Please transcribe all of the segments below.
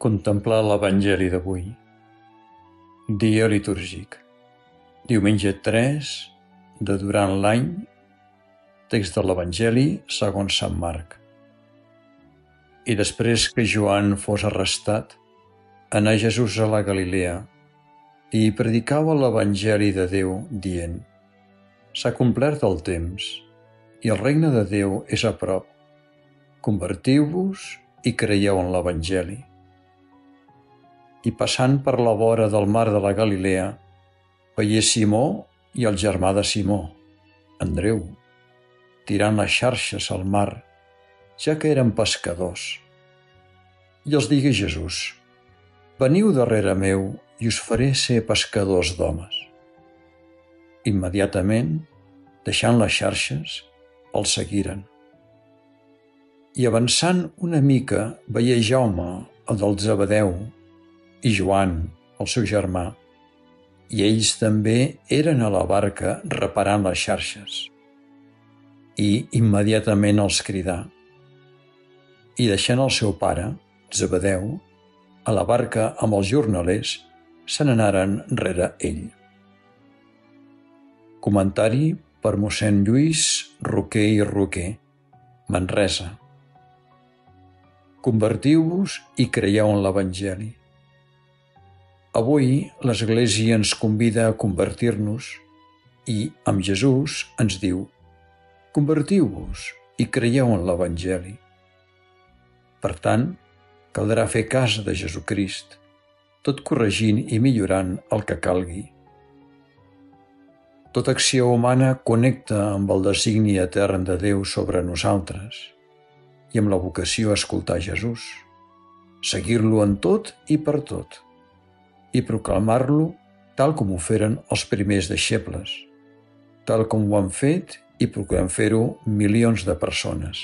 Contemplar l'Evangeli d'avui. Dia litúrgic. Diumenge 3 de durant l'any. Text de l'Evangeli segons Sant Marc. I després que Joan fos arrestat, anà Jesús a la Galilea i predicava l'Evangeli de Déu dient: s'ha complert el temps i el regne de Déu és a prop. Convertiu-vos i creieu en l'Evangeli. I passant per la vora del mar de la Galilea, veié Simó i el germà de Simó, Andreu, tirant les xarxes al mar, ja que eren pescadors. I els digué Jesús: veniu darrere meu i us faré ser pescadors d'homes. Immediatament, deixant les xarxes, els seguiren. I avançant una mica veié Jaume, el del Zebedeu, i Joan, el seu germà, i ells també eren a la barca reparant les xarxes. I immediatament els cridà. I deixant el seu pare, Zebedeu, a la barca amb els jornalers, se n'anaren rere ell. Comentari per mossèn Lluís Roquer i Roquer, Manresa. Convertiu-vos i creieu en l'Evangeli. Avui l'Església ens convida a convertir-nos i, amb Jesús, ens diu: convertiu-vos i creieu en l'Evangeli. Per tant, caldrà fer cas de Jesucrist, tot corregint i millorant el que calgui. Tota acció humana connecta amb el designi etern de Déu sobre nosaltres i amb la vocació a escoltar Jesús, seguir-lo en tot i per tot, i proclamar-lo tal com ho feren els primers deixebles, tal com ho han fet i procurem fer-ho milions de persones.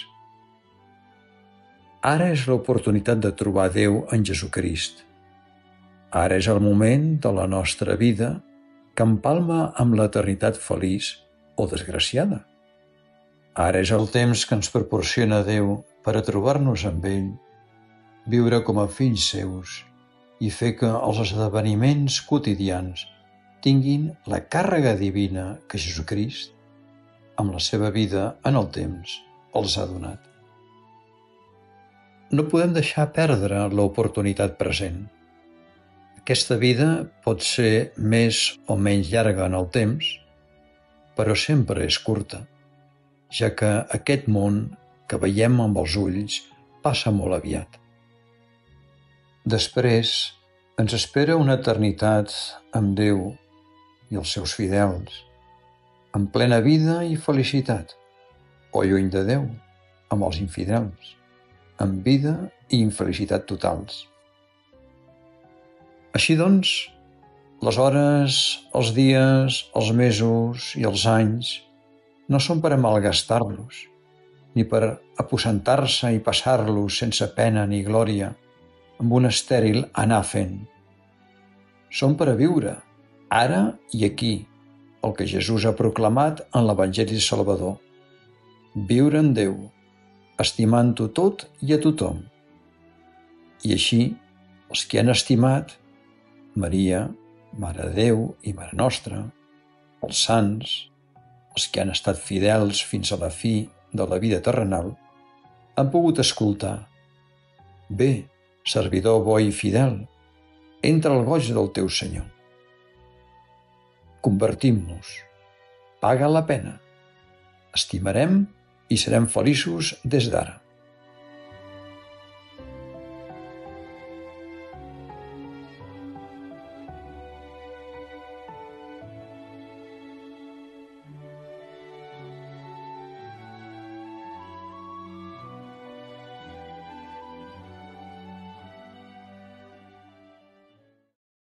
Ara és l'oportunitat de trobar Déu en Jesucrist. Ara és el moment de la nostra vida que empalma amb l'eternitat feliç o desgraciada. Ara és el temps que ens proporciona Déu per a trobar-nos amb ell, viure com a fills seus i fer que els esdeveniments quotidians tinguin la càrrega divina que Jesucrist, amb la seva vida en el temps, els ha donat. No podem deixar perdre l'oportunitat present. Aquesta vida pot ser més o menys llarga en el temps, però sempre és curta, ja que aquest món que veiem amb els ulls passa molt aviat. Després ens espera una eternitat amb Déu i els seus fidels, en plena vida i felicitat, o lluny de Déu, amb els infidels, en vida i infelicitat totals. Així doncs, les hores, els dies, els mesos i els anys no són per a malgastar-los, ni per aposentar-se i passar-los sense pena ni glòria, amb un estèril anar fent. Són per a viure, ara i aquí, el que Jesús ha proclamat en l'Evangeli Salvador. Viure en Déu, estimant-ho tot i a tothom. I així, els que han estimat, Maria, Mare de Déu i Mare Nostra, els sants, els que han estat fidels fins a la fi de la vida terrenal, han pogut escoltar: bé, servidor bo i fidel, entra al goig del teu Senyor. Convertim-nos, paga la pena, estimarem i serem feliços des d'ara.